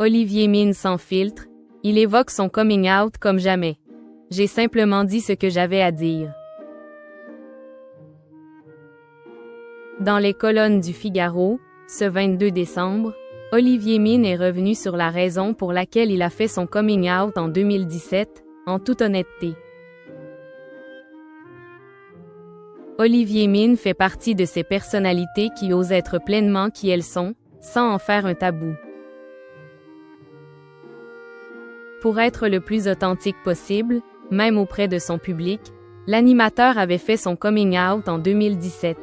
Olivier Mine sans filtre, il évoque son coming out comme jamais. J'ai simplement dit ce que j'avais à dire. Dans les colonnes du Figaro, ce 22 décembre, Olivier Mine est revenu sur la raison pour laquelle il a fait son coming out en 2017, en toute honnêteté. Olivier Mine fait partie de ces personnalités qui osent être pleinement qui elles sont, sans en faire un tabou. Pour être le plus authentique possible, même auprès de son public, l'animateur avait fait son coming out en 2017.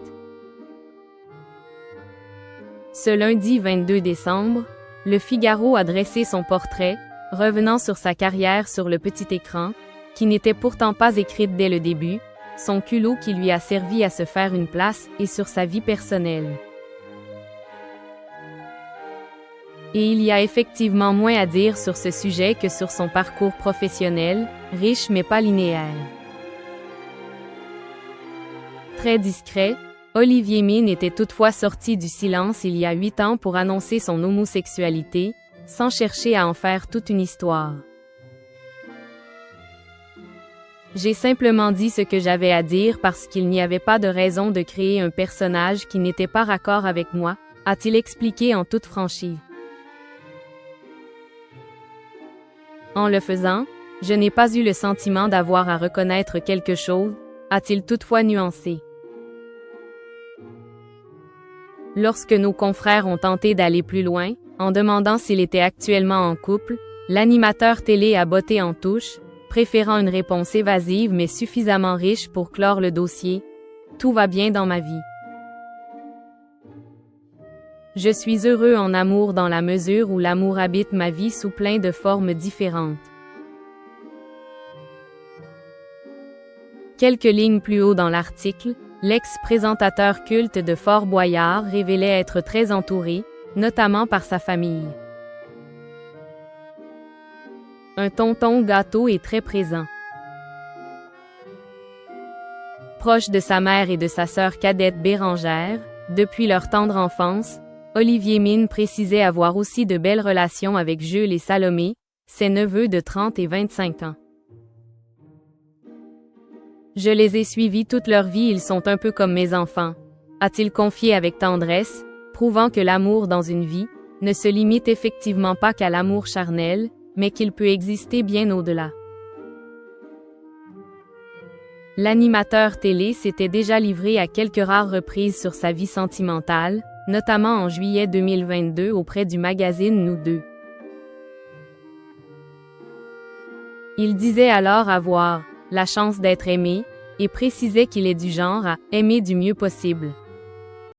Ce lundi 22 décembre, le Figaro a dressé son portrait, revenant sur sa carrière sur le petit écran, qui n'était pourtant pas écrite dès le début, son culot qui lui a servi à se faire une place et sur sa vie personnelle. Et il y a effectivement moins à dire sur ce sujet que sur son parcours professionnel, riche mais pas linéaire. Très discret, Olivier Mine était toutefois sorti du silence il y a 8 ans pour annoncer son homosexualité, sans chercher à en faire toute une histoire. J'ai simplement dit ce que j'avais à dire parce qu'il n'y avait pas de raison de créer un personnage qui n'était pas raccord avec moi, a-t-il expliqué en toute franchise. En le faisant, je n'ai pas eu le sentiment d'avoir à reconnaître quelque chose, a-t-il toutefois nuancé. Lorsque nos confrères ont tenté d'aller plus loin, en demandant s'il était actuellement en couple, l'animateur télé a botté en touche, préférant une réponse évasive mais suffisamment riche pour clore le dossier. Tout va bien dans ma vie. Je suis heureux en amour dans la mesure où l'amour habite ma vie sous plein de formes différentes. Quelques lignes plus haut dans l'article, l'ex-présentateur culte de Fort Boyard révélait être très entouré, notamment par sa famille. Un tonton gâteau est très présent. Proche de sa mère et de sa sœur cadette Bérangère, depuis leur tendre enfance, Olivier Mine précisait avoir aussi de belles relations avec Jules et Salomé, ses neveux de 30 et 25 ans. Je les ai suivis toute leur vie, ils sont un peu comme mes enfants, a-t-il confié avec tendresse, prouvant que l'amour dans une vie ne se limite effectivement pas qu'à l'amour charnel, mais qu'il peut exister bien au-delà. L'animateur télé s'était déjà livré à quelques rares reprises sur sa vie sentimentale, notamment en juillet 2022 auprès du magazine Nous Deux. Il disait alors avoir la chance d'être aimé, et précisait qu'il est du genre à aimer du mieux possible.